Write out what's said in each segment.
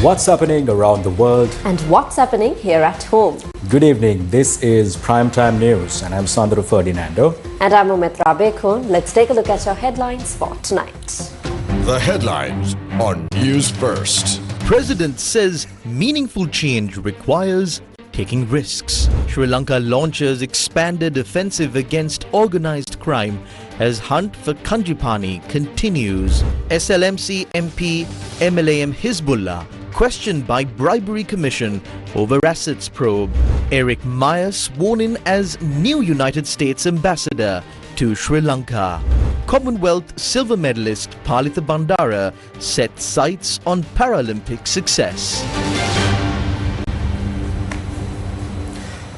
What's happening around the world? And what's happening here at home? Good evening. This is Primetime News, and I'm Sandro Ferdinando. And I'm Umitra Bekun. Let's take a look at your headlines for tonight. The headlines on Newsfirst. President says meaningful change requires taking risks. Sri Lanka launches expanded offensive against organized crime as hunt for Kanjipani continues. SLMC MP MLAM Hizbullah questioned by bribery commission over assets probe. Eric Meyer sworn in as new United States ambassador to Sri Lanka. Commonwealth silver medalist Palitha Bandara set sights on Paralympic success.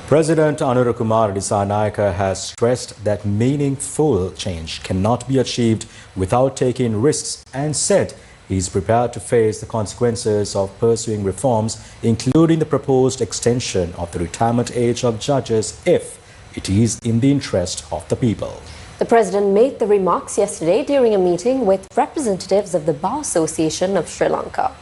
President Anurakumara Dissanayake has stressed that meaningful change cannot be achieved without taking risks and said he is prepared to face the consequences of pursuing reforms, including the proposed extension of the retirement age of judges if it is in the interest of the people. The President made the remarks yesterday during a meeting with representatives of the Bar Association of Sri Lanka.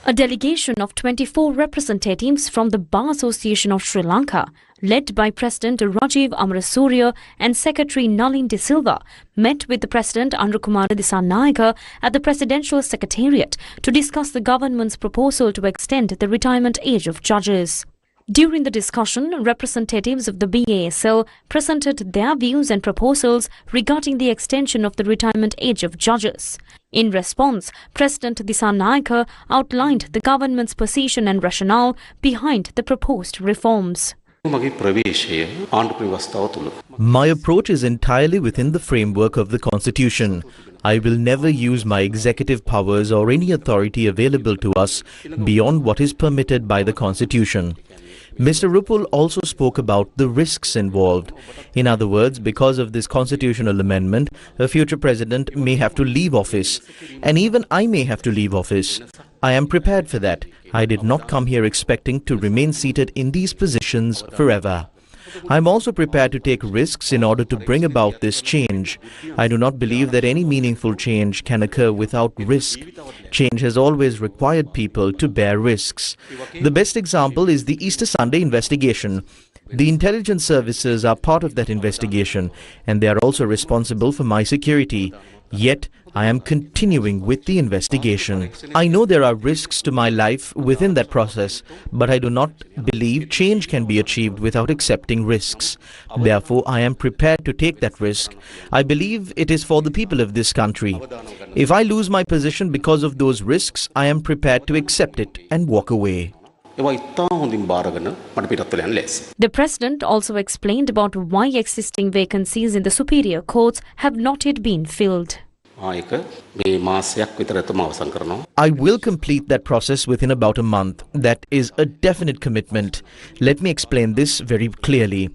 A delegation of 24 representatives from the Bar Association of Sri Lanka, led by President Rajiv Amarasuriya and Secretary Nalin De Silva, met with the President Anurakumara Dissanayake at the Presidential Secretariat to discuss the government's proposal to extend the retirement age of judges. During the discussion, representatives of the BASL presented their views and proposals regarding the extension of the retirement age of judges. In response, President Dissanayake outlined the government's position and rationale behind the proposed reforms. My approach is entirely within the framework of the Constitution. I will never use my executive powers or any authority available to us beyond what is permitted by the Constitution. Mr. Rupul also spoke about the risks involved. In other words, because of this constitutional amendment, a future president may have to leave office, and even I may have to leave office. I am prepared for that. I did not come here expecting to remain seated in these positions forever. I am also prepared to take risks in order to bring about this change. I do not believe that any meaningful change can occur without risk. Change has always required people to bear risks. The best example is the Easter Sunday investigation. The intelligence services are part of that investigation, and they are also responsible for my security. Yet, I am continuing with the investigation. I know there are risks to my life within that process, but I do not believe change can be achieved without accepting risks. Therefore, I am prepared to take that risk. I believe it is for the people of this country. If I lose my position because of those risks, I am prepared to accept it and walk away. The President also explained about why existing vacancies in the superior courts have not yet been filled. I will complete that process within about a month. That is a definite commitment. Let me explain this very clearly.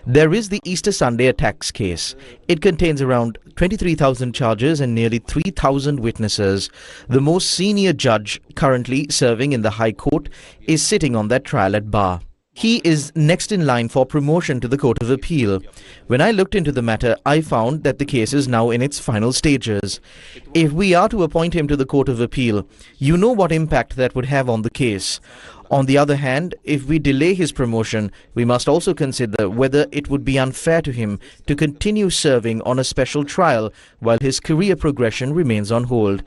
There is the Easter Sunday attacks case. It contains around 23,000 charges and nearly 3,000 witnesses. The most senior judge currently serving in the High Court is sitting on that trial at bar. He is next in line for promotion to the Court of Appeal. When I looked into the matter, I found that the case is now in its final stages. If we are to appoint him to the Court of Appeal, you know what impact that would have on the case. On the other hand, if we delay his promotion, we must also consider whether it would be unfair to him to continue serving on a special trial while his career progression remains on hold.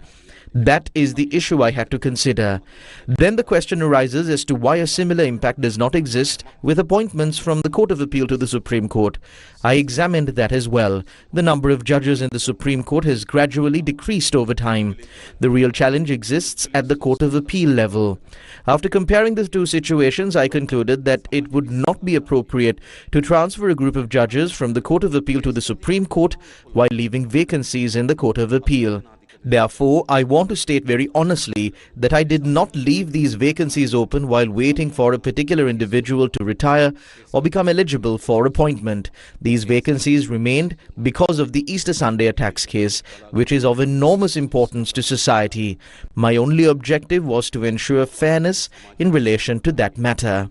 That is the issue I had to consider. Then the question arises as to why a similar impact does not exist with appointments from the Court of Appeal to the Supreme Court. I examined that as well. The number of judges in the Supreme Court has gradually decreased over time. The real challenge exists at the Court of Appeal level. After comparing the two situations, I concluded that it would not be appropriate to transfer a group of judges from the Court of Appeal to the Supreme Court while leaving vacancies in the Court of Appeal. Therefore, I want to state very honestly that I did not leave these vacancies open while waiting for a particular individual to retire or become eligible for appointment. These vacancies remained because of the Easter Sunday attacks case, which is of enormous importance to society. My only objective was to ensure fairness in relation to that matter.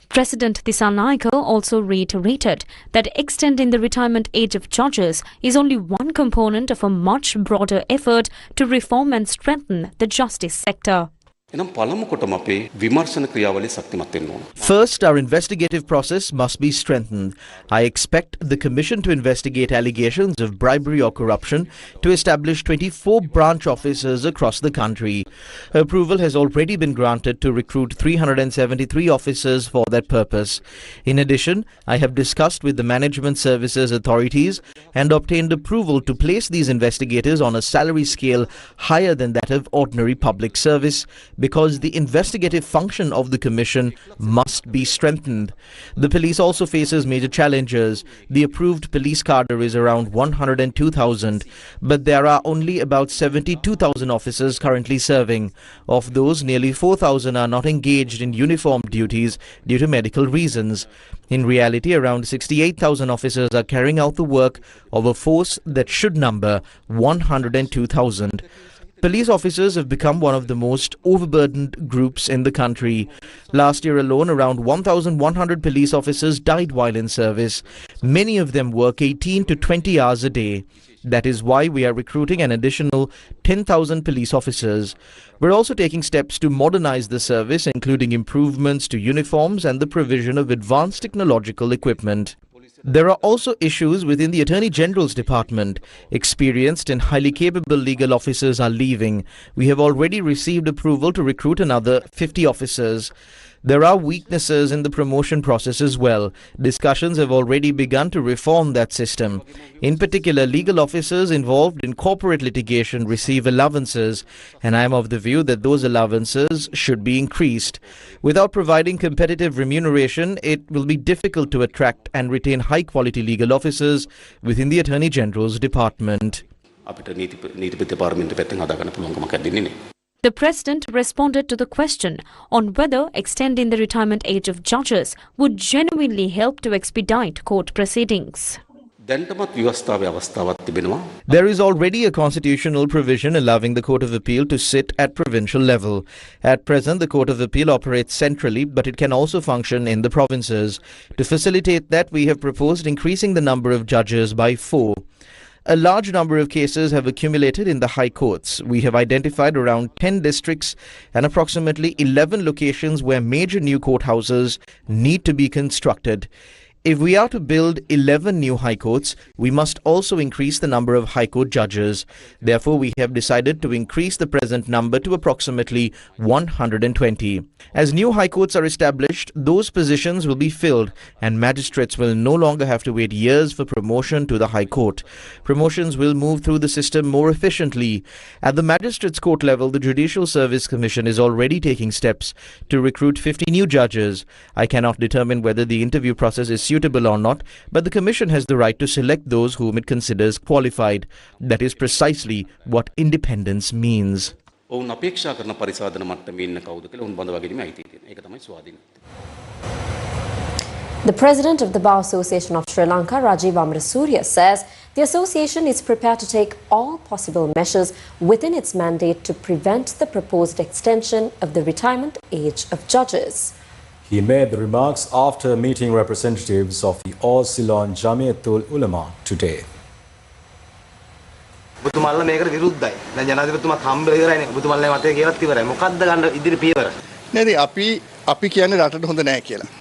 President Dissanayake also reiterated that extending the retirement age of judges is only one component of a much broader effort to reform and strengthen the justice sector. First, our investigative process must be strengthened. I expect the Commission to investigate allegations of bribery or corruption to establish 24 branch offices across the country. Approval has already been granted to recruit 373 officers for that purpose. In addition, I have discussed with the Management Services authorities and obtained approval to place these investigators on a salary scale higher than that of ordinary public service, because the investigative function of the Commission must be strengthened. The police also faces major challenges. The approved police cadre is around 102,000, but there are only about 72,000 officers currently serving. Of those, nearly 4,000 are not engaged in uniform duties due to medical reasons. In reality, around 68,000 officers are carrying out the work of a force that should number 102,000. Police officers have become one of the most overburdened groups in the country. Last year alone, around 1,100 police officers died while in service. Many of them work 18 to 20 hours a day. That is why we are recruiting an additional 10,000 police officers. We're also taking steps to modernize the service, including improvements to uniforms and the provision of advanced technological equipment. There are also issues within the Attorney General's department. Experienced and highly capable legal officers are leaving. We have already received approval to recruit another 50 officers. There are weaknesses in the promotion process as well. Discussions have already begun to reform that system. In particular, legal officers involved in corporate litigation receive allowances, and I am of the view that those allowances should be increased. Without providing competitive remuneration, it will be difficult to attract and retain high-quality legal officers within the Attorney General's department. The President responded to the question on whether extending the retirement age of judges would genuinely help to expedite court proceedings. There is already a constitutional provision allowing the Court of Appeal to sit at provincial level. At present, the Court of Appeal operates centrally, but it can also function in the provinces. To facilitate that, we have proposed increasing the number of judges by 4. A large number of cases have accumulated in the high courts. We have identified around 10 districts and approximately 11 locations where major new courthouses need to be constructed. If we are to build 11 new high courts, we must also increase the number of high court judges. Therefore, we have decided to increase the present number to approximately 120. As new high courts are established, those positions will be filled and magistrates will no longer have to wait years for promotion to the high court. Promotions will move through the system more efficiently. At the magistrates court level, the Judicial Service Commission is already taking steps to recruit 50 new judges. I cannot determine whether the interview process is suitable or not, but the Commission has the right to select those whom it considers qualified. That is precisely what independence means. The President of the Bar Association of Sri Lanka, Rajiv Amrasurya, says the association is prepared to take all possible measures within its mandate to prevent the proposed extension of the retirement age of judges. He made the remarks after meeting representatives of the All Ceylon Jamiatul Ulama today.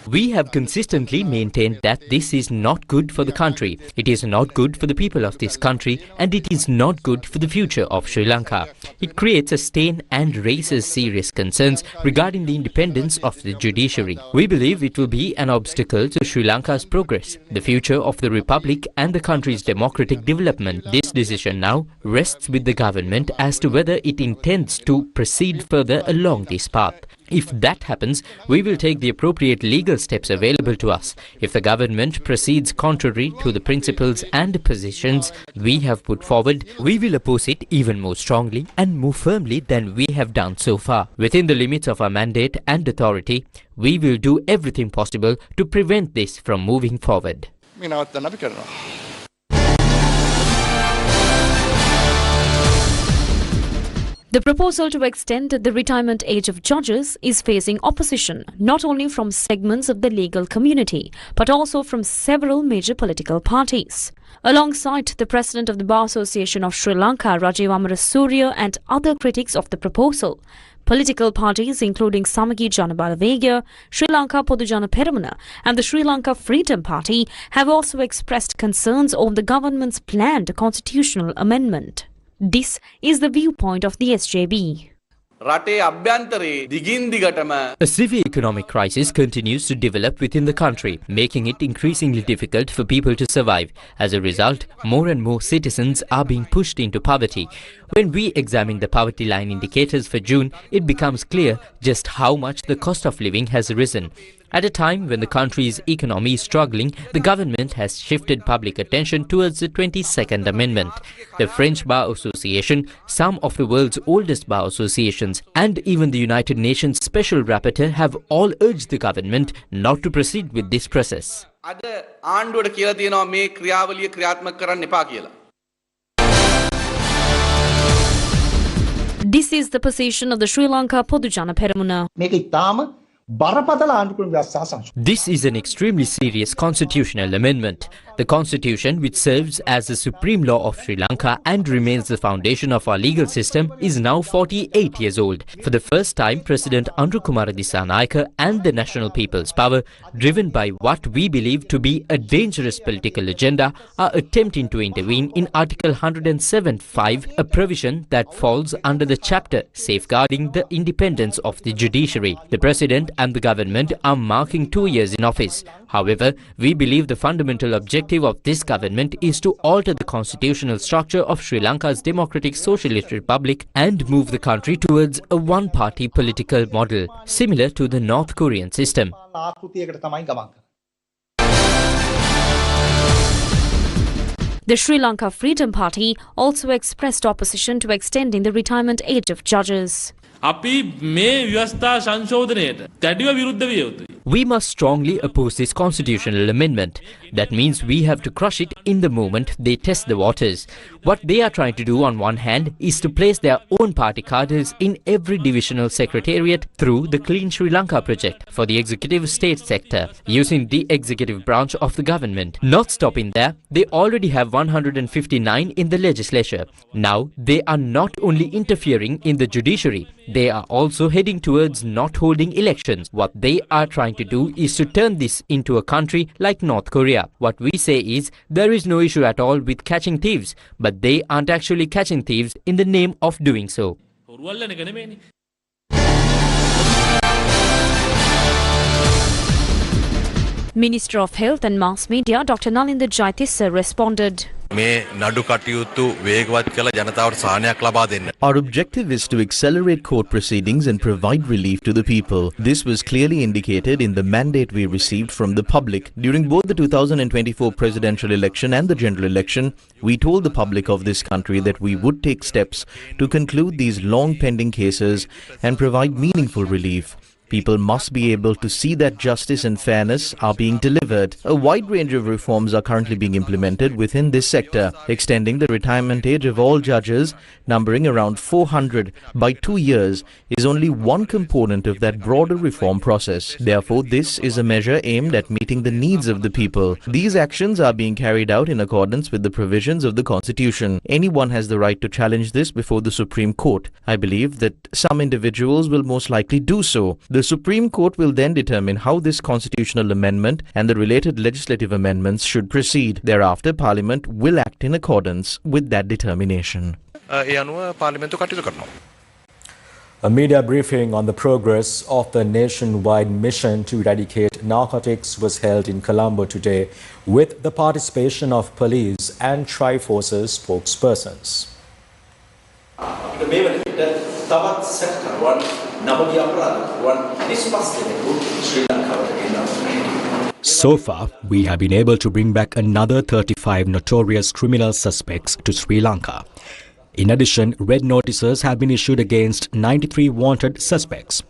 We have consistently maintained that this is not good for the country. It is not good for the people of this country, and it is not good for the future of Sri Lanka. It creates a stain and raises serious concerns regarding the independence of the judiciary. We believe it will be an obstacle to Sri Lanka's progress, the future of the republic and the country's democratic development. This decision now rests with the government as to whether it intends to proceed further along this path. If that happens, we will take the appropriate legal steps available to us. If the government proceeds contrary to the principles and positions we have put forward, we will oppose it even more strongly and more firmly than we have done so far. Within the limits of our mandate and authority, we will do everything possible to prevent this from moving forward. The proposal to extend the retirement age of judges is facing opposition not only from segments of the legal community but also from several major political parties. Alongside the president of the Bar Association of Sri Lanka, Rajiv Amarasuriya, and other critics of the proposal, political parties including Samagi Janabalawega, Sri Lanka Podujana Peramuna and the Sri Lanka Freedom Party have also expressed concerns over the government's planned constitutional amendment. This is the viewpoint of the SJB. A severe economic crisis continues to develop within the country, making it increasingly difficult for people to survive. As a result, more and more citizens are being pushed into poverty. When we examine the poverty line indicators for June, it becomes clear just how much the cost of living has risen. At a time when the country's economy is struggling, the government has shifted public attention towards the 22nd Amendment. The French Bar Association, some of the world's oldest bar associations, and even the United Nations Special Rapporteur have all urged the government not to proceed with this process. This is the position of the Sri Lanka Podujana Peramuna. This is an extremely serious constitutional amendment. The constitution, which serves as the supreme law of Sri Lanka and remains the foundation of our legal system, is now 48 years old. For the first time, President Andrukumara Dissanayake and the National People's Power, driven by what we believe to be a dangerous political agenda, are attempting to intervene in Article 107(5), a provision that falls under the chapter safeguarding the independence of the judiciary. The President and the government are marking 2 years in office. However, we believe the fundamental objective of this government is to alter the constitutional structure of Sri Lanka's democratic socialist republic and move the country towards a one-party political model, similar to the North Korean system. The Sri Lanka Freedom Party also expressed opposition to extending the retirement age of judges. We must strongly oppose this constitutional amendment. That means we have to crush it in the moment they test the waters. What they are trying to do on one hand is to place their own party cadres in every divisional secretariat through the Clean Sri Lanka project for the executive state sector, using the executive branch of the government. Not stopping there, they already have 159 in the legislature. Now, they are not only interfering in the judiciary, they are also heading towards not holding elections. What they are trying to do is to turn this into a country like North Korea. What we say is there is no issue at all with catching thieves, but they aren't actually catching thieves in the name of doing so. Minister of Health and Mass Media Dr. Nalinda Jayatissa responded. Our objective is to accelerate court proceedings and provide relief to the people. This was clearly indicated in the mandate we received from the public. During both the 2024 presidential election and the general election, we told the public of this country that we would take steps to conclude these long pending cases and provide meaningful relief. People must be able to see that justice and fairness are being delivered. A wide range of reforms are currently being implemented within this sector, extending the retirement age of all judges, numbering around 400 by 2 years, is only one component of that broader reform process. Therefore, this is a measure aimed at meeting the needs of the people. These actions are being carried out in accordance with the provisions of the Constitution. Anyone has the right to challenge this before the Supreme Court. I believe that some individuals will most likely do so. The Supreme Court will then determine how this constitutional amendment and the related legislative amendments should proceed. Thereafter, Parliament will act in accordance with that determination. A media briefing on the progress of the nationwide mission to eradicate narcotics was held in Colombo today with the participation of police and Tri-Forces spokespersons. So far, we have been able to bring back another 35 notorious criminal suspects to Sri Lanka. In addition, red notices have been issued against 93 wanted suspects.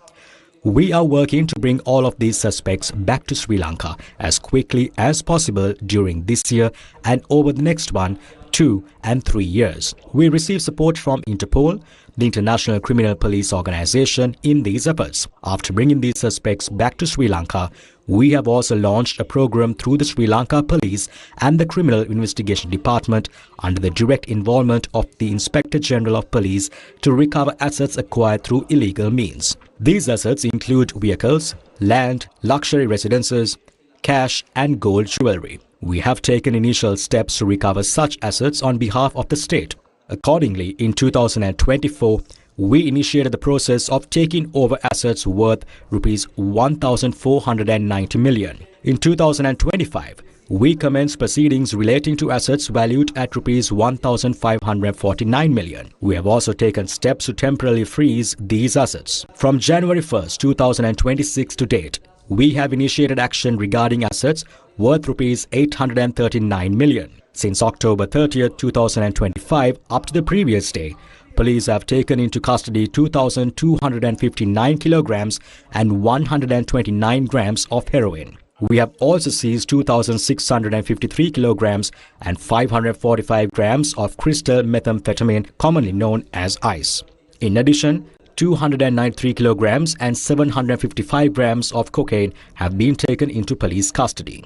We are working to bring all of these suspects back to Sri Lanka as quickly as possible during this year and over the next one 2 and 3 years. We receive support from Interpol, the International Criminal Police Organization, in these efforts. After bringing these suspects back to Sri Lanka, we have also launched a program through the Sri Lanka Police and the Criminal Investigation Department under the direct involvement of the Inspector General of Police to recover assets acquired through illegal means. These assets include vehicles, land, luxury residences, cash and gold jewelry. We have taken initial steps to recover such assets on behalf of the state. Accordingly, in 2024, we initiated the process of taking over assets worth Rs 1,490 million. In 2025, we commenced proceedings relating to assets valued at Rs 1,549 million. We have also taken steps to temporarily freeze these assets. From January 1st, 2026 to date, we have initiated action regarding assets worth Rs 839 million. Since October 30th, 2025 up to the previous day, police have taken into custody 2,259 kilograms and 129 grams of heroin. We have also seized 2,653 kilograms and 545 grams of crystal methamphetamine, commonly known as ice. In addition, 293 kilograms and 755 grams of cocaine have been taken into police custody.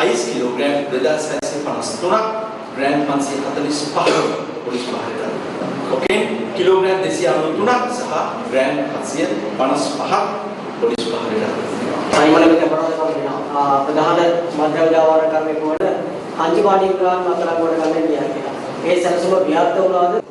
ice kilogram 2753 gram 545 police භාරයට cocaine kilogram 293 සහ gram 755 police භාරයට සයිමලක අපරාධ කරනවා ප්‍රධාන මධ්‍ය ව්‍යාපාර කර්මයකට අංජවාඩි ග්‍රාම අතරක් කොට ගන්න කියන්නේ ඒ සැලසුම ව්‍යාප්ත වුණාද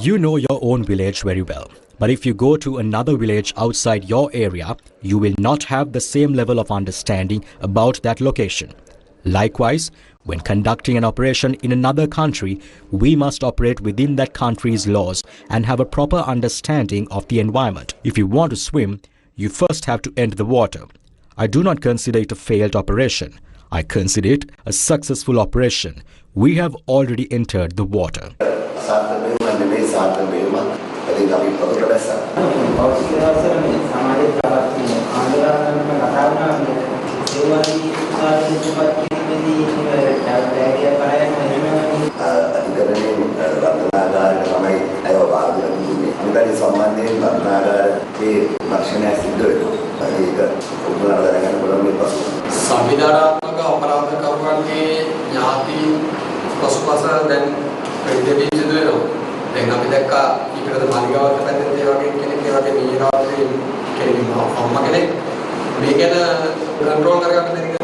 You know your own village very well. But if you go to another village outside your area, you will not have the same level of understanding about that location. Likewise, when conducting an operation in another country, we must operate within that country's laws and have a proper understanding of the environment. If you want to swim, you first have to enter the water. I do not consider it a failed operation. I consider it a successful operation. We have already entered the water. සංවිධානාත්මක අපරාධ කරුවන්ගේ ඥාති පසුපස දැන් ප්‍රතිදේශ සිදු වෙනවා. දැන් අපි දැක්කා ඊටද මාලිගාවත් පැත්තේ ඒ වගේ කෙනෙක් ඒ වගේ මීරාත්‍රි කෙනෙක් අම්මා කෙනෙක් මේ ගැන කන්ට්‍රෝල් කරගන්න දෙන්නේ.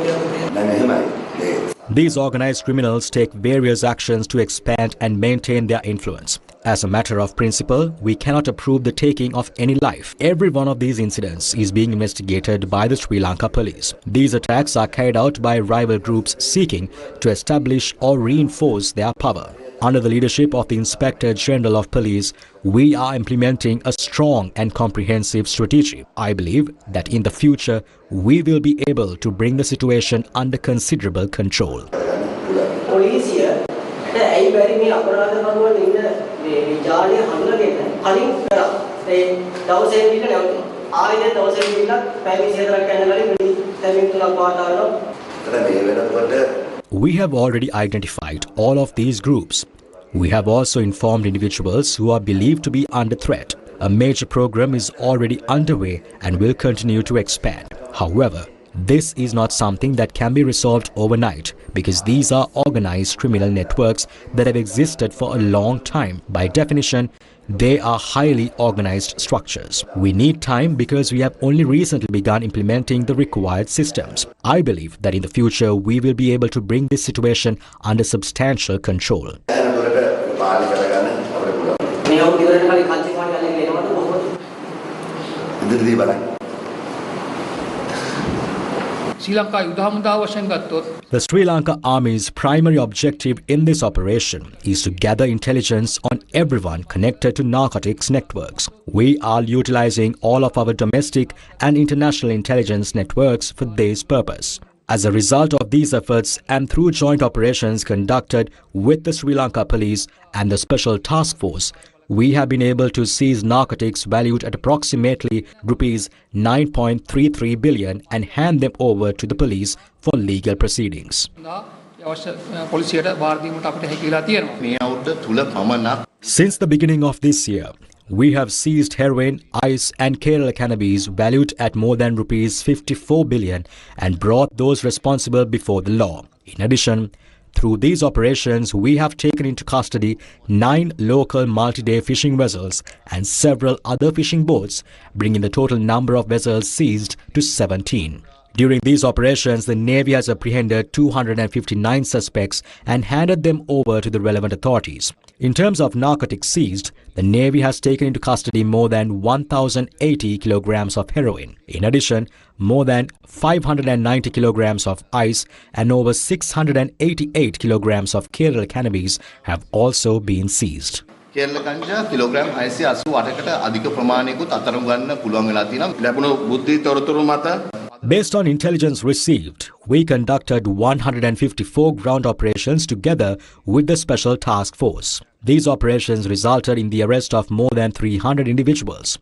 These organized criminals take various actions to expand and maintain their influence. As a matter of principle, we cannot approve the taking of any life. Every one of these incidents is being investigated by the Sri Lanka police. These attacks are carried out by rival groups seeking to establish or reinforce their power. Under the leadership of the Inspector General of Police, we are implementing a strong and comprehensive strategy. I believe that in the future, we will be able to bring the situation under considerable control. Police here, ඇයි බැරි මේ අපරාධ කරුවන් ඉන්න මේ විචාරණය හඳුනගෙන කලින් කරා ඒ දවසේ පිට නැවතුණා ආයෙත් දවසේ පිට පැය 24ක් යන කලින් තැමින් තුනක් වාතාවරණය. We have already identified all of these groups. We have also informed individuals who are believed to be under threat. A major program is already underway and will continue to expand. However, this is not something that can be resolved overnight because these are organized criminal networks that have existed for a long time. By definition, they are highly organized structures. We need time because we have only recently begun implementing the required systems. I believe that in the future we will be able to bring this situation under substantial control. The Sri Lanka Army's primary objective in this operation is to gather intelligence on everyone connected to narcotics networks. We are utilizing all of our domestic and international intelligence networks for this purpose. As a result of these efforts and through joint operations conducted with the Sri Lanka Police and the Special Task Force, we have been able to seize narcotics valued at approximately rupees 9.33 billion and hand them over to the police for legal proceedings. Since the beginning of this year, we have seized heroin, ice and Kerala cannabis valued at more than rupees 54 billion and brought those responsible before the law. In addition, through these operations, we have taken into custody 9 local multi-day fishing vessels and several other fishing boats, bringing the total number of vessels seized to 17. During these operations, the Navy has apprehended 259 suspects and handed them over to the relevant authorities. In terms of narcotics seized, the Navy has taken into custody more than 1,080 kilograms of heroin. In addition, more than 590 kilograms of ice and over 688 kilograms of Kerala cannabis have also been seized. Kerala ganja kilogram 688කට අධික ප්‍රමාණයකුත් අතරම ගන්න පුළුවන් වෙලා තියෙනවා. ලැබුණු බුද්ධි තොරතුරු මත Based on intelligence received, we conducted 154 ground operations together with the Special Task Force. These operations resulted in the arrest of more than 300 individuals.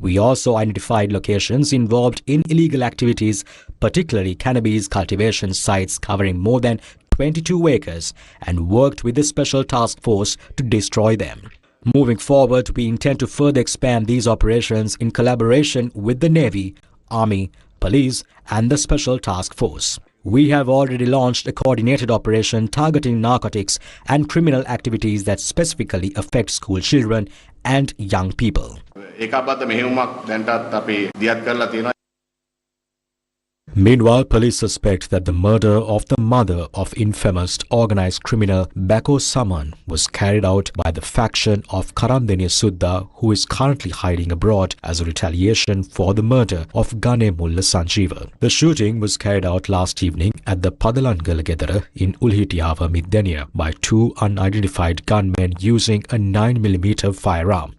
We also identified locations involved in illegal activities, particularly cannabis cultivation sites covering more than 22 acres, and worked with the Special Task Force to destroy them. Moving forward, we intend to further expand these operations in collaboration with the Navy, Army, Police and the Special Task Force. We have already launched a coordinated operation targeting narcotics and criminal activities that specifically affect school children and young people. Meanwhile, police suspect that the murder of the mother of infamous organized criminal Bako Saman was carried out by the faction of Karandeniya Sudha, who is currently hiding abroad as a retaliation for the murder of Gane Mulla Sanjeeva. The shooting was carried out last evening at the Padalangala Gedara in Ulhitiava Middeniya by 2 unidentified gunmen using a 9mm firearm.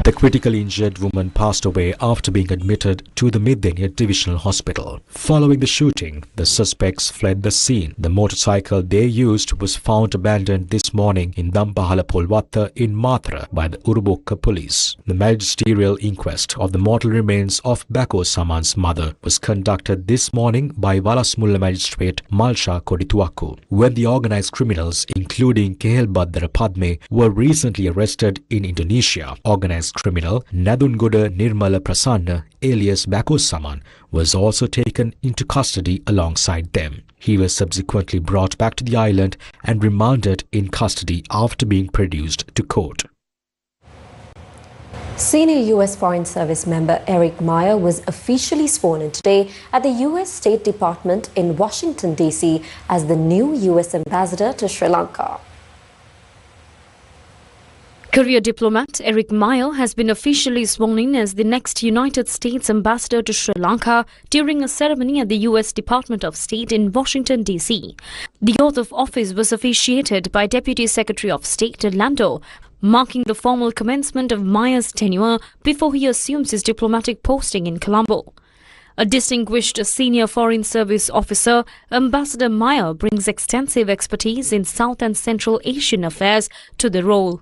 The critically injured woman passed away after being admitted to the Middeniya Divisional Hospital. Following the shooting, the suspects fled the scene. The motorcycle they used was found abandoned this morning in Dampahala Polwatta in Matra by the Urubokka police. The magisterial inquest of the mortal remains of Bako Saman's mother was conducted this morning by Valasmulla magistrate Malsha Kodituaku. When the organized criminals, including Kehel Baddara Padme, were recently arrested in Indonesia, organized criminal Nadungoda Nirmala Prasanna alias Bako Saman was also taken into custody alongside them. He was subsequently brought back to the island and remanded in custody after being produced to court. Senior U.S. Foreign Service member Eric Meyer was officially sworn in today at the U.S. State Department in Washington, D.C. as the new U.S. ambassador to Sri Lanka. Career diplomat Eric Meyer has been officially sworn in as the next United States ambassador to Sri Lanka during a ceremony at the U.S. Department of State in Washington, D.C. The oath of office was officiated by Deputy Secretary of State Lando, marking the formal commencement of Meyer's tenure before he assumes his diplomatic posting in Colombo. A distinguished senior foreign service officer, Ambassador Meyer brings extensive expertise in South and Central Asian affairs to the role.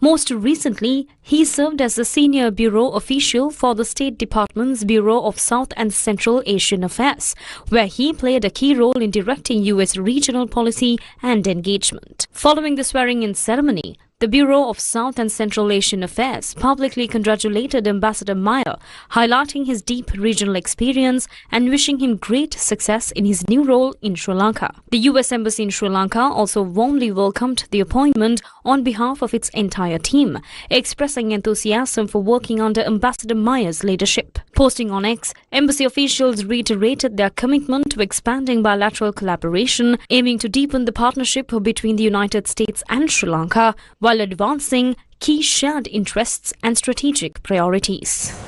Most recently, he served as the senior bureau official for the State Department's Bureau of South and Central Asian Affairs, where he played a key role in directing U.S. regional policy and engagement. Following the swearing-in ceremony, the Bureau of South and Central Asian Affairs publicly congratulated Ambassador Meyer, highlighting his deep regional experience and wishing him great success in his new role in Sri Lanka. The U.S. Embassy in Sri Lanka also warmly welcomed the appointment on behalf of its entire team, expressing enthusiasm for working under Ambassador Meyer's leadership. Posting on X, embassy officials reiterated their commitment to expanding bilateral collaboration, aiming to deepen the partnership between the United States and Sri Lanka, while advancing key shared interests and strategic priorities.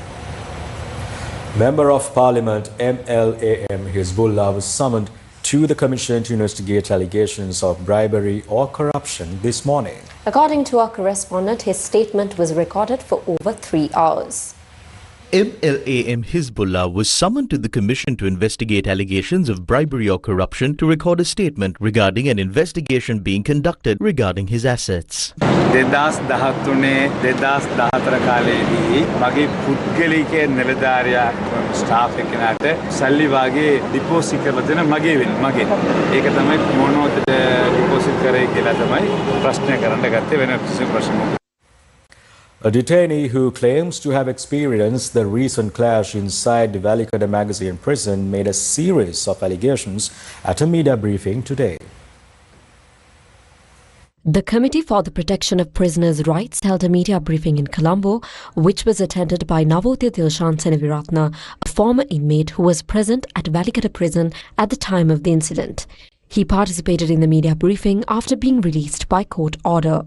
Member of Parliament MLAM Hizbullah was summoned to the Commission to investigate allegations of bribery or corruption this morning. According to our correspondent, his statement was recorded for over 3 hours. MLAM Hizbullah was summoned to the commission to investigate allegations of bribery or corruption to record a statement regarding an investigation being conducted regarding his assets. 2013 කාලේදී මගේ පුද්ගලික නිලධාරියා staff එකනට සල්ලි වාගේ deposit කරලා දෙන මගේ වෙන මගේ. ඒක තමයි මොනවද ඩිපොසිට් කරේ කියලා තමයි ප්‍රශ්න කරන්න ගත්තේ වෙන කිසිම ප්‍රශ්නයක්. A detainee who claims to have experienced the recent clash inside the Lanka magazine prison made a series of allegations at a media briefing today. The Committee for the Protection of Prisoners' Rights held a media briefing in Colombo, which was attended by Navotya Dilshan Senaviratna, a former inmate who was present at Lanka prison at the time of the incident. He participated in the media briefing after being released by court order.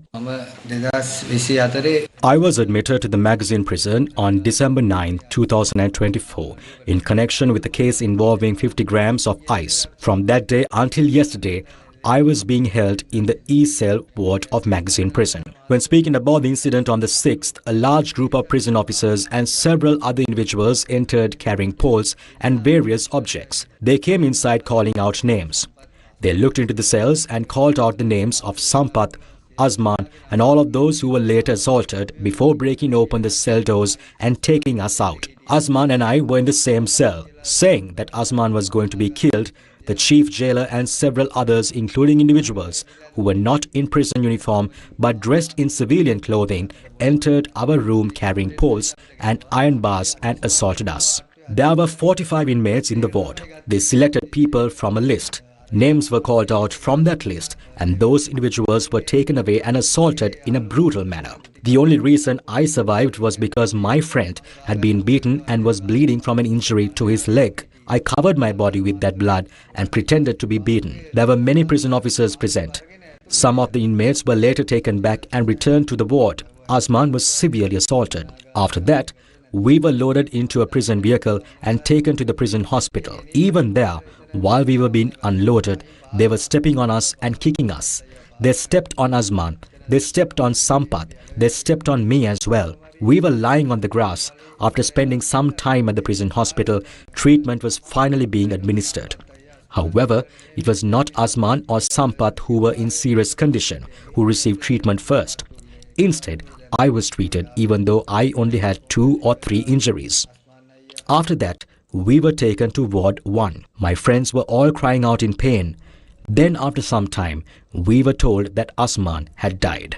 I was admitted to the magazine prison on December 9, 2024 in connection with a case involving 50 grams of ice. From that day until yesterday, I was being held in the E-cell ward of magazine prison. When speaking about the incident on the 6th, a large group of prison officers and several other individuals entered carrying poles and various objects. They came inside calling out names. They looked into the cells and called out the names of Sampath, Azman and all of those who were later assaulted before breaking open the cell doors and taking us out. Azman and I were in the same cell, saying that Azman was going to be killed. The chief jailer and several others, including individuals who were not in prison uniform but dressed in civilian clothing, entered our room carrying poles and iron bars and assaulted us. There were 45 inmates in the ward. They selected people from a list. Names were called out from that list and those individuals were taken away and assaulted in a brutal manner. The only reason I survived was because my friend had been beaten and was bleeding from an injury to his leg. I covered my body with that blood and pretended to be beaten. There were many prison officers present. Some of the inmates were later taken back and returned to the ward. Azman was severely assaulted. After that, we were loaded into a prison vehicle and taken to the prison hospital. Even there, while we were being unloaded, they were stepping on us and kicking us. They stepped on Azman. They stepped on Sampath. They stepped on me as well. We were lying on the grass. After spending some time at the prison hospital, treatment was finally being administered. However, it was not Azman or Sampath who were in serious condition who received treatment first. Instead, I was treated even though I only had 2 or 3 injuries. After that, we were taken to Ward 1. My friends were all crying out in pain. Then after some time, we were told that Azman had died.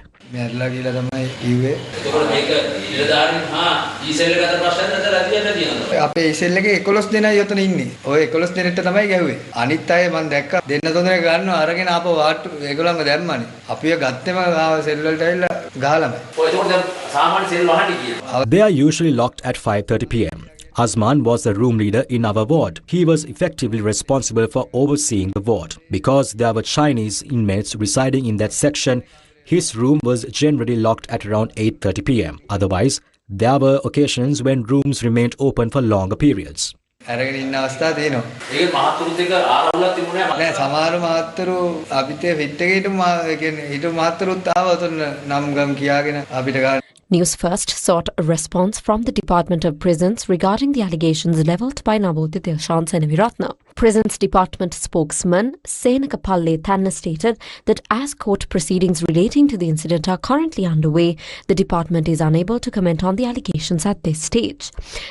අපේ ඉසෙල් එකේ 11 දෙනයි යතන ඉන්නේ. ඔය 11 දෙනෙක්ට තමයි ගැහුවේ. අනිත් අය මම දැක්කා දෙන්න තුනක් ගන්නවා අරගෙන ආපහු වාට්ටු ඒගොල්ලන්ව දැම්මනේ. අපිව ගත්තෙම සෙල් වලට ඇවිල්ලා ගහලාමයි. ඔය ඒකට දැන් සාමාන්‍ය සෙල් වහන්නේ කියලා. They are usually locked at 5:30 p.m. Azman was the room leader in our ward. He was effectively responsible for overseeing the ward. Because there were Chinese inmates residing in that section, his room was generally locked at around 8:30 p.m. Otherwise, there were occasions when rooms remained open for longer periods. අරගෙන ඉන්න අවස්ථා තියෙනවා. ඒක මහත්තුරුත් එක ආරවුලක් තිබුණේ නැහැ. නෑ සමහර මහත්තුරු අපිට ෆිට් එකේ හිටු මහත්තුරුත් ආව උතන නම් ගම් කියාගෙන අපිට ගන්න. Newsfirst sought a response from the Department of Prisons regarding the allegations levelled by Navotya Dilshan Senaviratna. Prisons Department spokesman Senakapalle Thanna stated that as court proceedings relating to the incident are currently underway, the department is unable to comment on the allegations at this stage.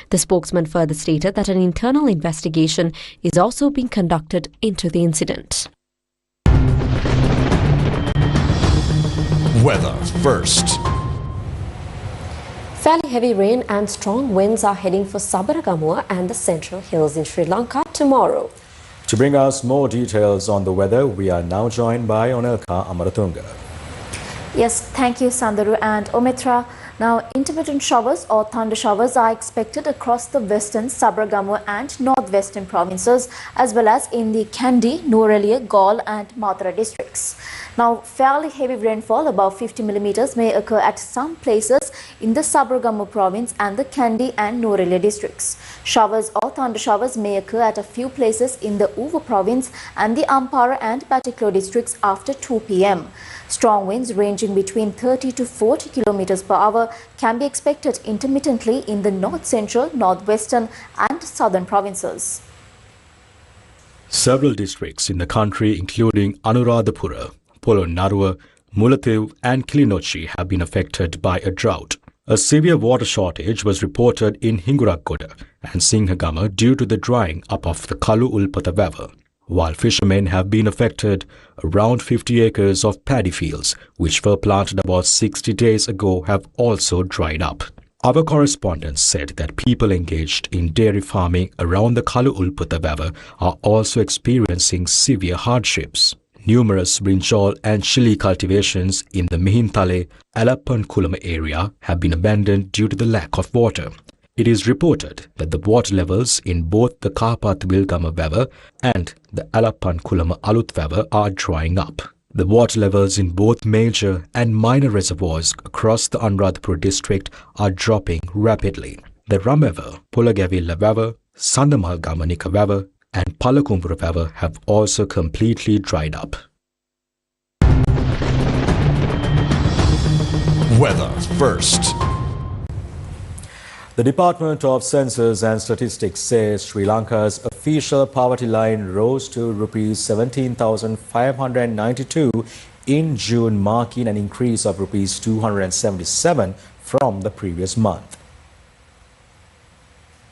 The spokesman further stated that an internal investigation is also being conducted into the incident. Weather first. Fairly heavy rain and strong winds are heading for Sabaragamuwa and the central hills in Sri Lanka tomorrow. To bring us more details on the weather, we are now joined by Onelka Amaratunga. Yes, thank you, Sandaru and Omitra. Now, intermittent showers or thunder showers are expected across the western, Sabaragamuwa and northwestern provinces, as well as in the Kandy, Nuwara, Galle and Mathura districts. Now, fairly heavy rainfall above 50 millimeters may occur at some places in the Sabaragamu province and the Kandy and Norelia districts. Showers or thunder showers may occur at a few places in the Uva province and the Ampara and Batiklo districts after 2 p.m. Strong winds ranging between 30 to 40 kilometers per hour can be expected intermittently in the north central, northwestern and southern provinces. Several districts in the country, including Anuradhapura, Polonnaruwa, Mullaitivu and Kilinochchi, have been affected by a drought. A severe water shortage was reported in Hingurakoda and Singhagama due to the drying up of the Kalu Ulpata River. While fishermen have been affected, around 50 acres of paddy fields, which were planted about 60 days ago, have also dried up. Our correspondent said that people engaged in dairy farming around the Kalu Ulpata River are also experiencing severe hardships. Numerous brinjal and chili cultivations in the Mihintale, Alappankulama area have been abandoned due to the lack of water. It is reported that the water levels in both the Kapathvilgama River and the Alappankulama Alut River are drying up. The water levels in both major and minor reservoirs across the Anuradhapura district are dropping rapidly. The Ram River, Polagavilla River, Sandamalgamanika River and Palakumbura River have also completely dried up. Weather first. The Department of Census and Statistics says Sri Lanka's official poverty line rose to Rs 17,592 in June, marking an increase of Rs 277 from the previous month.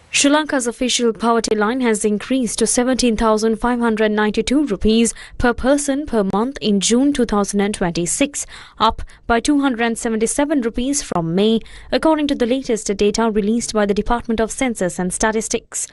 Sri Lanka's official poverty line has increased to 17,592 rupees per person per month in June 2026, up by 277 rupees from May, according to the latest data released by the Department of Census and Statistics.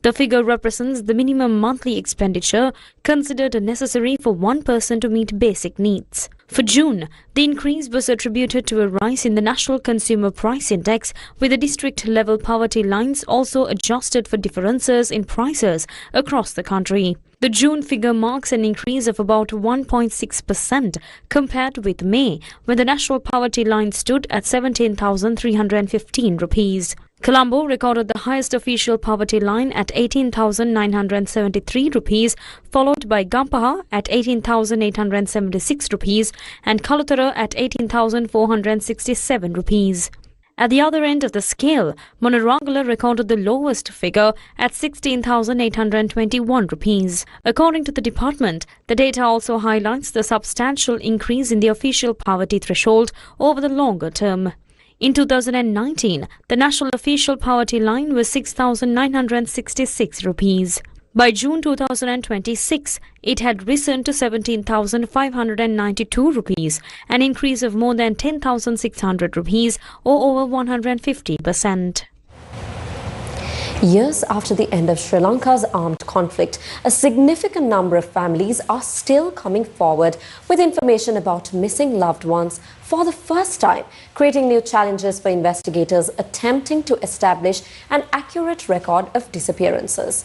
The figure represents the minimum monthly expenditure considered necessary for one person to meet basic needs. For June, the increase was attributed to a rise in the National Consumer Price Index, with the district-level poverty lines also adjusted for differences in prices across the country. The June figure marks an increase of about 1.6% compared with May, when the national poverty line stood at 17,315 rupees. Colombo recorded the highest official poverty line at 18,973 rupees, followed by Gampaha at 18,876 rupees and Kalutara at 18,467 rupees. At the other end of the scale, Monorangala recorded the lowest figure at 16,821 rupees. According to the department, the data also highlights the substantial increase in the official poverty threshold over the longer term. In 2019, the national official poverty line was 6,966 rupees. By June 2026, it had risen to 17,592 rupees, an increase of more than 10,600 rupees or over 150%. Years after the end of Sri Lanka's armed conflict, a significant number of families are still coming forward with information about missing loved ones for the first time, creating new challenges for investigators attempting to establish an accurate record of disappearances.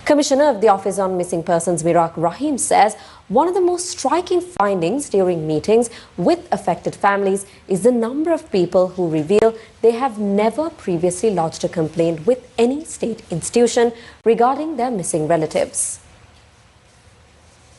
Commissioner of the Office on Missing Persons Miraq Rahim says one of the most striking findings during meetings with affected families is the number of people who reveal they have never previously lodged a complaint with any state institution regarding their missing relatives.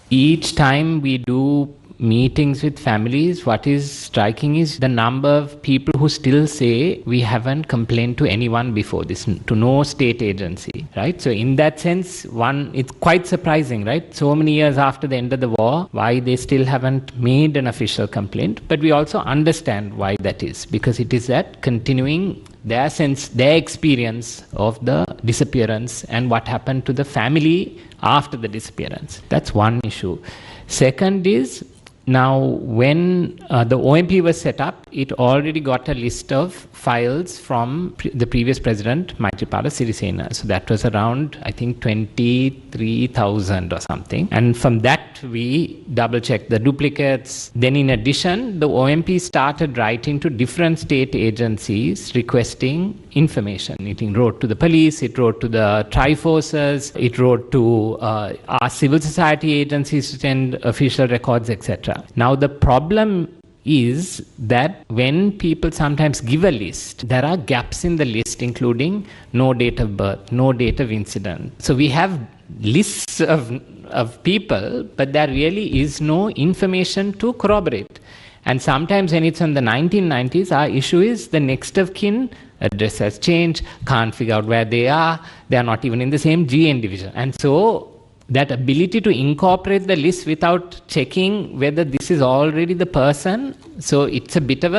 Each time we do meetings with families, what is striking is the number of people who still say we haven't complained to anyone before this, to no state agency, right? So in that sense, it's quite surprising, right? So many years after the end of the war, why they still haven't made an official complaint. But we also understand why that is, because it is that continuing their experience of the disappearance and what happened to the family after the disappearance. That's one issue. Second is, now, when the OMP was set up, it already got a list of files from the previous president, Maithripala Sirisena. So that was around, I think, 23,000 or something. And from that, we double-checked the duplicates. Then in addition, the OMP started writing to different state agencies requesting information. It wrote to the police, it wrote to the Triforces, it wrote to our civil society agencies to send official records, etc. on. Now the problem is that when people sometimes give a list, there are gaps in the list, including no date of birth, no date of incident. So we have lists of people, but there really is no information to corroborate. And sometimes when it's in the 1990s, our issue is the next of kin address has changed, can't figure out where they are not even in the same GN division. And so that ability to incorporate the list without checking whether this is already the person, so it's a bit of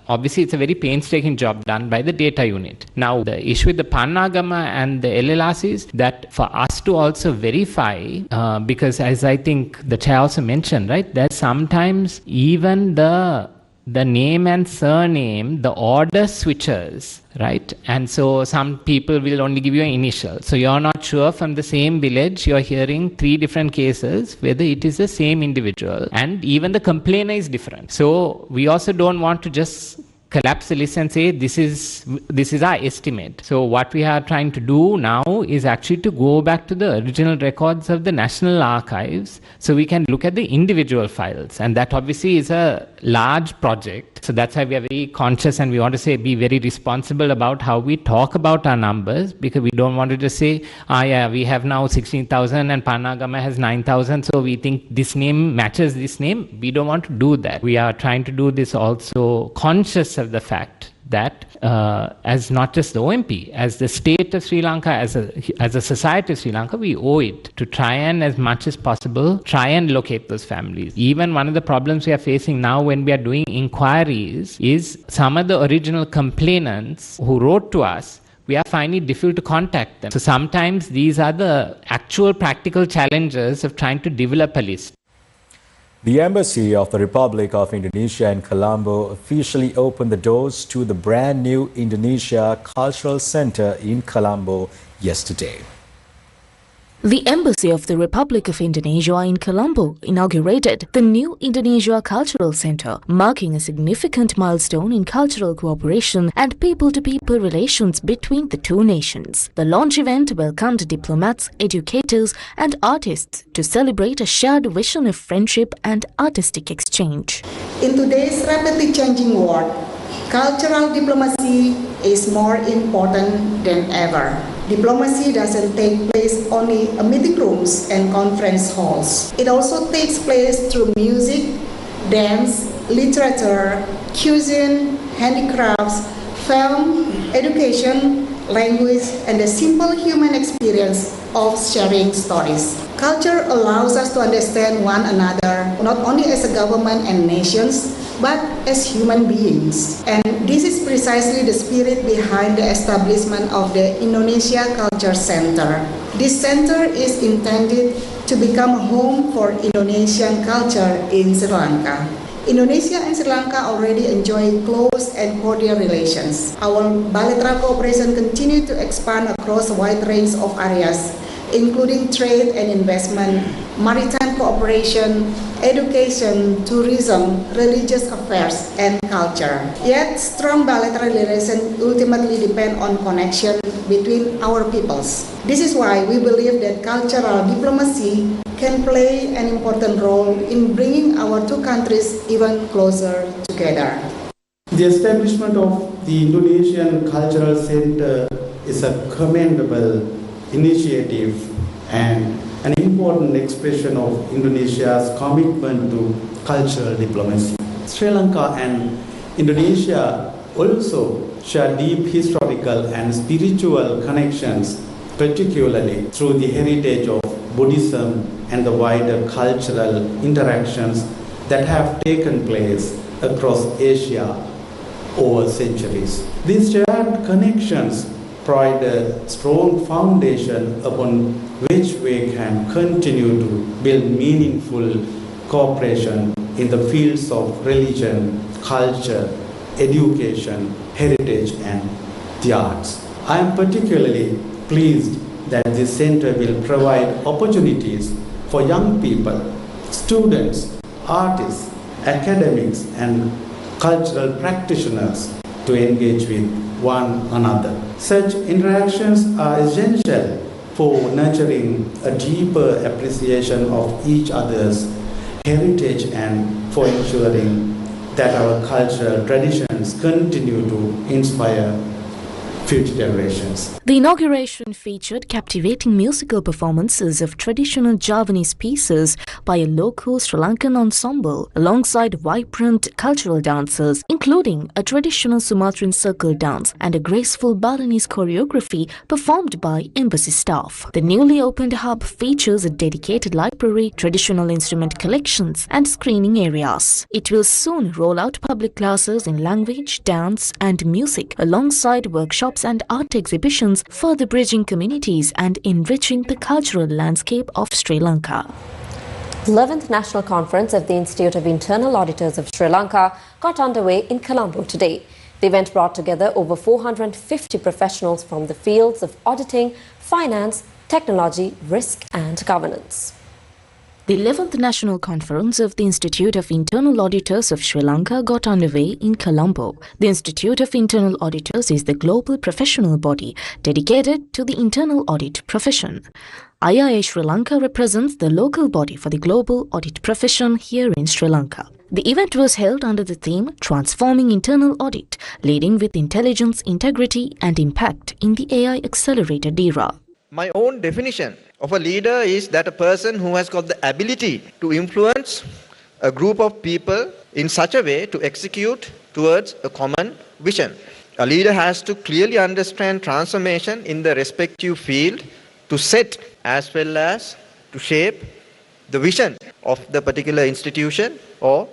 obviously it's a very painstaking job done by the data unit. Now the issue with the Pannagama and the LLRs is that for us to also verify, because as I think the chair also mentioned, right, that sometimes even the name and surname, the order switches, right? And so some people will only give you an initial. So you're not sure from the same village, you're hearing 3 different cases, whether it is the same individual. And even the complainer is different. So we also don't want to just collapse the list and say this is our estimate. So what we are trying to do now is actually to go back to the original records of the National Archives so we can look at the individual files, and that obviously is a large project. So that's why we are very conscious and we want to be very responsible about how we talk about our numbers, because we don't want to just say, we have now 16,000 and Pannagama has 9,000, so we think this name matches this name. We don't want to do that. We are trying to do this also conscious of the fact that as not just the OMP, as the state of Sri Lanka, as a society of Sri Lanka, we owe it to try and as much as possible, try and locate those families. Even one of the problems we are facing now when we are doing inquiries is some of the original complainants who wrote to us, we are finding it difficult to contact them. So sometimes these are the actual practical challenges of trying to develop a list. The Embassy of the Republic of Indonesia in Colombo officially opened the doors to the brand new Indonesia Cultural Center in Colombo yesterday. The Embassy of the Republic of Indonesia in Colombo inaugurated the new Indonesia Cultural Center, marking a significant milestone in cultural cooperation and people-to-people relations between the two nations. The launch event welcomed diplomats, educators and artists to celebrate a shared vision of friendship and artistic exchange. In today's rapidly changing world, cultural diplomacy is more important than ever. Diplomacy doesn't take place only in meeting rooms and conference halls. It also takes place through music, dance, literature, cuisine, handicrafts, film, education, language, and the simple human experience of sharing stories. Culture allows us to understand one another, not only as a government and nations, but as human beings. And this is precisely the spirit behind the establishment of the Indonesia Culture Center. This center is intended to become a home for Indonesian culture in Sri Lanka. Indonesia and Sri Lanka already enjoy close and cordial relations. Our bilateral cooperation continues to expand across a wide range of areas, including trade and investment, maritime cooperation, education, tourism, religious affairs, and culture. Yet, strong bilateral relations ultimately depend on connection between our peoples. This is why we believe that cultural diplomacy can play an important role in bringing our two countries even closer together. The establishment of the Indonesian Cultural Center is a commendable initiative and an important expression of Indonesia's commitment to cultural diplomacy. Sri Lanka and Indonesia also share deep historical and spiritual connections, particularly through the heritage of Buddhism and the wider cultural interactions that have taken place across Asia over centuries. These shared connections provide a strong foundation upon which we can continue to build meaningful cooperation in the fields of religion, culture, education, heritage, and the arts. I am particularly pleased that this center will provide opportunities for young people, students, artists, academics, and cultural practitioners to engage with one another. Such interactions are essential for nurturing a deeper appreciation of each other's heritage and for ensuring that our cultural traditions continue to inspire future generations. The inauguration featured captivating musical performances of traditional Javanese pieces by a local Sri Lankan ensemble alongside vibrant cultural dancers, including a traditional Sumatran circle dance and a graceful Balinese choreography performed by embassy staff. The newly opened hub features a dedicated library, traditional instrument collections and screening areas. It will soon roll out public classes in language, dance and music alongside workshops and art exhibitions, further bridging communities and enriching the cultural landscape of Sri Lanka. The 11th National Conference of the Institute of Internal Auditors of Sri Lanka got underway in Colombo today. The event brought together over 450 professionals from the fields of auditing, finance, technology, risk and governance. The 11th National Conference of the Institute of Internal Auditors of Sri Lanka got underway in Colombo. The Institute of Internal Auditors is the global professional body dedicated to the internal audit profession. IIA Sri Lanka represents the local body for the global audit profession here in Sri Lanka. The event was held under the theme Transforming Internal Audit, Leading with Intelligence, Integrity and Impact in the AI Accelerated Era. My own definition of a leader is that a person who has got the ability to influence a group of people in such a way to execute towards a common vision. A leader has to clearly understand transformation in the respective field to set as well as to shape the vision of the particular institution or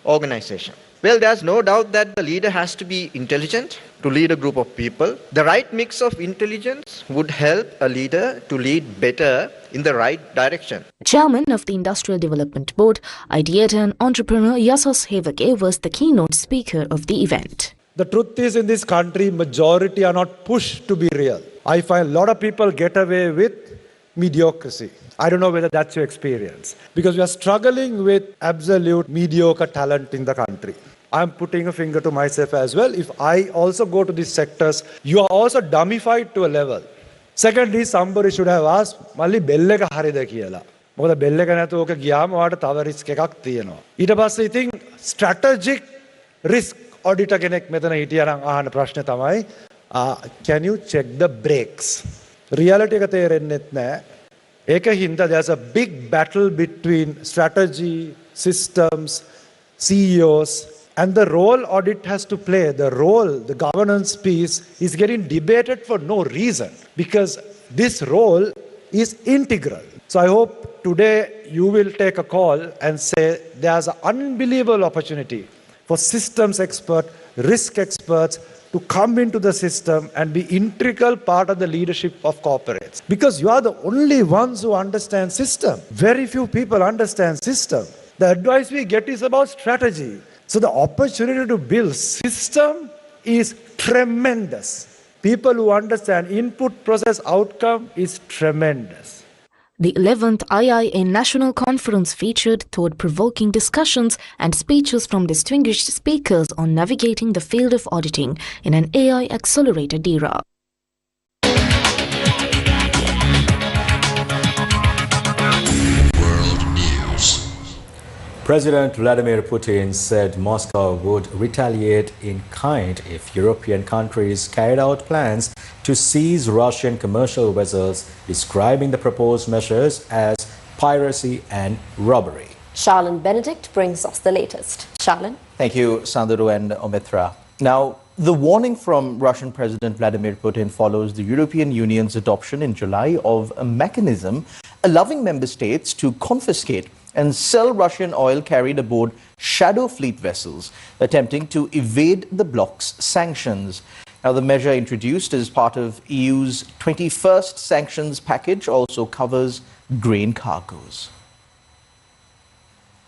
organization. Well, there's no doubt that the leader has to be intelligent to lead a group of people. The right mix of intelligence would help a leader to lead better in the right direction. Chairman of the Industrial Development Board, ideator and entrepreneur Yasas Hevake was the keynote speaker of the event. The truth is, in this country, majority are not pushed to be real. I find a lot of people get away with mediocrity. I don't know whether that's your experience. Because we are struggling with absolute mediocre talent in the country. I'm putting a finger to myself as well. If I also go to these sectors, you are also dummified to a level. Secondly, somebody should have asked, Malli belleka harida kiyala. Moda belleka nathu oka giyama wada tawa risk ekak tiyenawa. ඊට පස්සේ ඉතින් strategic risk auditor කෙනෙක් මෙතන හිටියා නම් අහන ප්‍රශ්නේ තමයි can you check the brakes? Reality එක තේරෙන්නෙත් නැහැ. ඒකින්ද there's a big battle between strategy, systems, CEOs, and the role audit has to play, the governance piece is getting debated for no reason because this role is integral. So I hope today you will take a call and say there's an unbelievable opportunity for systems experts, risk experts to come into the system and be integral part of the leadership of corporates. Because you are the only ones who understand system. Very few people understand system. The advice we get is about strategy. So the opportunity to build system is tremendous. People who understand input, process, outcome is tremendous. The 11th IIA National Conference featured thought-provoking discussions and speeches from distinguished speakers on navigating the field of auditing in an AI-accelerated era. President Vladimir Putin said Moscow would retaliate in kind if European countries carried out plans to seize Russian commercial vessels, describing the proposed measures as piracy and robbery. Charlene Benedict brings us the latest. Charlene? Thank you, Sanduru and Omitra. Now, the warning from Russian President Vladimir Putin follows the European Union's adoption in July of a mechanism allowing member states to confiscate and sell Russian oil carried aboard shadow fleet vessels, attempting to evade the bloc's sanctions. Now, the measure introduced as part of EU's 21st sanctions package also covers grain cargoes.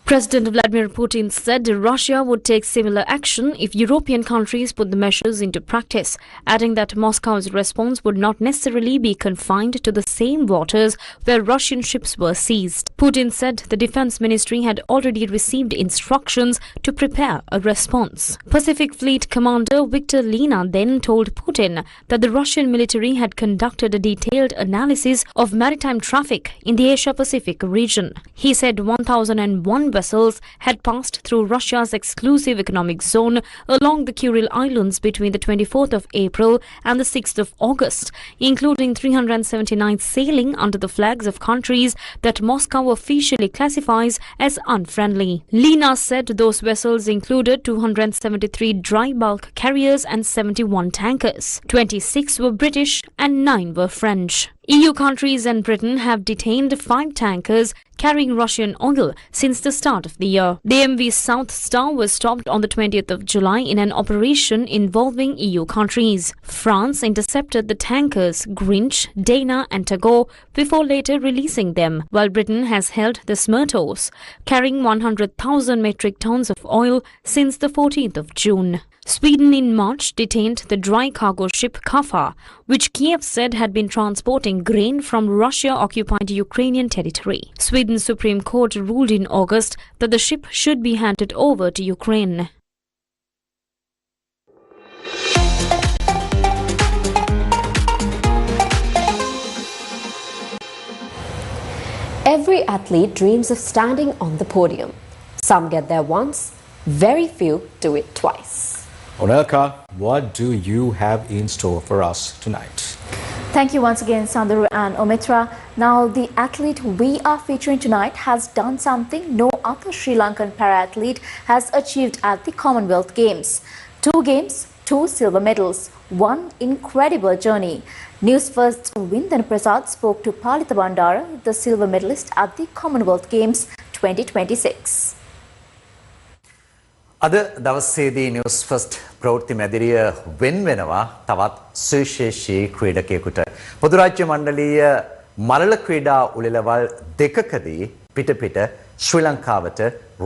President Vladimir Putin said Russia would take similar action if European countries put the measures into practice, adding that Moscow's response would not necessarily be confined to the same waters where Russian ships were seized. Putin said the Defense Ministry had already received instructions to prepare a response. Pacific Fleet Commander Victor Lina then told Putin that the Russian military had conducted a detailed analysis of maritime traffic in the Asia-Pacific region. He said 1,001 vessels had passed through Russia's exclusive economic zone along the Kuril Islands between the 24th of April and the 6th of August, including 379 sailing under the flags of countries that Moscow officially classifies as unfriendly. Lina said those vessels included 273 dry bulk carriers and 71 tankers. 26 were British and 9 were French. EU countries and Britain have detained 5 tankers carrying Russian oil since the start of the year. The MV South Star was stopped on the 20th of July in an operation involving EU countries. France intercepted the tankers Grinch, Dana and Tagore before later releasing them, while Britain has held the Smertos, carrying 100,000 metric tons of oil since the 14th of June. Sweden in March detained the dry cargo ship Kafa, which Kiev said had been transporting grain from Russia-occupied Ukrainian territory. Sweden's Supreme Court ruled in August that the ship should be handed over to Ukraine. Every athlete dreams of standing on the podium. Some get there once, very few do it twice. Onelka, what do you have in store for us tonight? Thank you once again, Sandharu and Omitra. Now, the athlete we are featuring tonight has done something no other Sri Lankan para-athlete has achieved at the Commonwealth Games. 2 games, 2 silver medals, one incredible journey. Newsfirst Vindana Prasad spoke to Palitha Bandara, the silver medalist at the Commonwealth Games 2026. අද දවසේදී news first ප්‍රවෘත්ති මැදිරිය වෙන් වෙනවා තවත් සුවිශේෂී ක්‍රීඩකයෙකුට. පොදු රාජ්‍ය මණ්ඩලීය මරළ ක්‍රීඩා උළෙලවල් දෙකකදී පිට ශ්‍රී ලංකාවට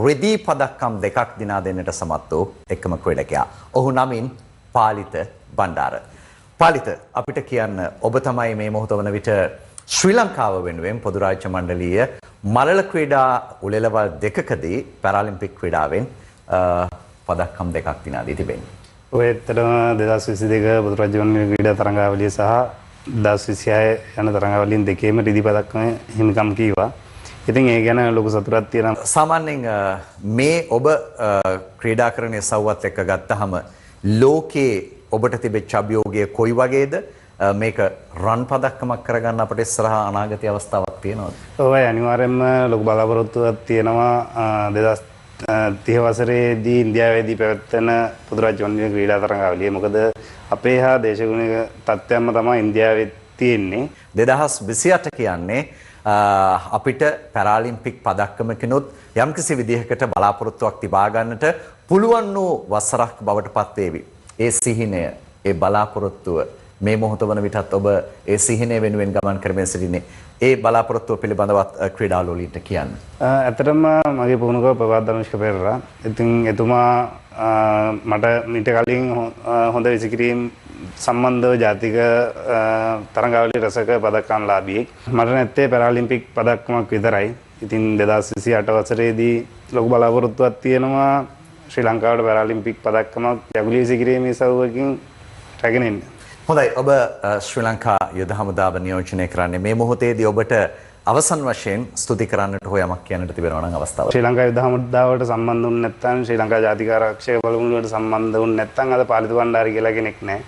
රිදී පදක්කම් 2ක් දිනා දෙන්නට සමත් වූ එකම ක්‍රීඩකයා. ඔහු නමින් පාලිත බණ්ඩාර. පාලිත අපිට කියන්න ඔබ තමයි මේ මොහොත වන විට ශ්‍රී ලංකාව වෙනුවෙන් පොදු රාජ්‍ය මණ්ඩලීය මරළ ක්‍රීඩා උළෙලවල් දෙකකදී පැරාලිම්පික් ක්‍රීඩාවෙන් පදක්කම් 2ක් දිනා දී තිබෙනවා. ඔය ඇත්තටම 2022 පොදු රාජ්‍ය මණ්ඩලීය ක්‍රීඩා තරඟාවලිය සහ 2026 යන තරඟාවලියෙන් දෙකේම රිදී පදක්කම හිමිකම් කීවා. ඉතින් ඒ ගැන ලොකු සතුටක් තියෙනවා. සාමාන්‍යයෙන් මේ ඔබ ක්‍රීඩාකරණයේ සව්වත් එක්ක ගත්තහම ලෝකේ ඔබට තිබෙච්ච අභියෝගය කොයි වගේද? මේක රන් පදක්කමක් කරගන්න අපිට ඉස්සරහා අනාගතයේ අවස්ථාවක් තියෙනවද? ඔව් අනිවාර්යයෙන්ම ලොකු බලාපොරොත්තුවක් තියෙනවා 2030 වසරේදී ඉන්දියාවේදී පැවැත්වෙන පොදු රාජ්‍ය මණ්ඩලීය ක්‍රීඩා තරඟාවලිය. මොකද අපේ හා දේශගුණික තත්ත්වයක්ම තමයි ඉන්දියාවේ තියෙන්නේ. 2028 කියන්නේ අපිට පැරාලිම්පික් පදක්කමකිනුත් යම්කිසි විදිහකට බලාපොරොත්තුවක් තිබා ගන්නට පුළුවන් වූ වසරක් බවට පත් වේවි. ඒ සිහිනය, ඒ බලාපොරොත්තුව මේ මොහොත වන විටත් ඔබ ඒ සිහිනය වෙනුවෙන් ගමන් කරමින් සිටින්නේ. ඒ බලාපොරොත්තුව පිළිබඳවත් ක්‍රීඩාලෝලීන්ට කියන්න. ඇත්තටම මගේ පුහුණුකව ප්‍රවාද ධනුෂ්ක පෙරේරා. ඉතින් එතුමා මට මීට කලින් හොඳ විසිකිරීම් සම්බන්ධව ජාතික තරඟාවලි රසක පදක්කම් ලාභියෙක්. මට නැත්තේ පැරාලිම්පික් පදක්කමක් විතරයි. ඉතින් 2028 වසරේදී ලොකු බලාපොරොත්තුවක් තියෙනවා ශ්‍රී ලංකාවට පැරාලිම්පික් පදක්කමක් යගුලී විසිකිරීමේ සවුවකින් රැගෙන එන්න. හොඳයි, ඔබ ශ්‍රී ලංකා යුද හමුදාව නියෝජනය කරන්නේ මේ මොහොතේදී ඔබට අවසන් වශයෙන් ස්තුති කරන්නට හෝ යමක් කියන්නට තිබෙනවා නම් අවස්ථාව. ශ්‍රී ලංකා යුද හමුදාවට සම්බන්ධ වුනේ නැත්නම් ශ්‍රී ලංකා ජාතික ආරක්ෂක බලමුණුවට සම්බන්ධ වුනේ නැත්නම් අද පාලිත බණ්ඩාරි කියලා කෙනෙක් නැහැ.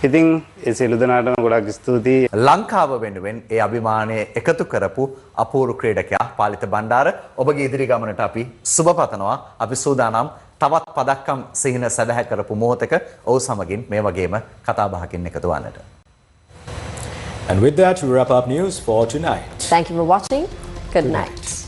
ඉතින් ඒ සියලු දෙනාටම ගොඩක් ස්තුතියි. ලංකාව වෙනුවෙන් ඒ අභිමානය එකතු කරපු අපූර්ව ක්‍රීඩකයා පාලිත බණ්ඩාර, ඔබගේ ඉදිරි ගමනට අපි සුබ පතනවා. අපි සූදානම් තවත් පදක්කම් සිහින සැදැහැ කරපු මොහොතක ඔහු සමගින් මේ වගේම කතා බහකින් එකතු වන්නට. And with that, we wrap up news for tonight. Thank you for watching. Good night.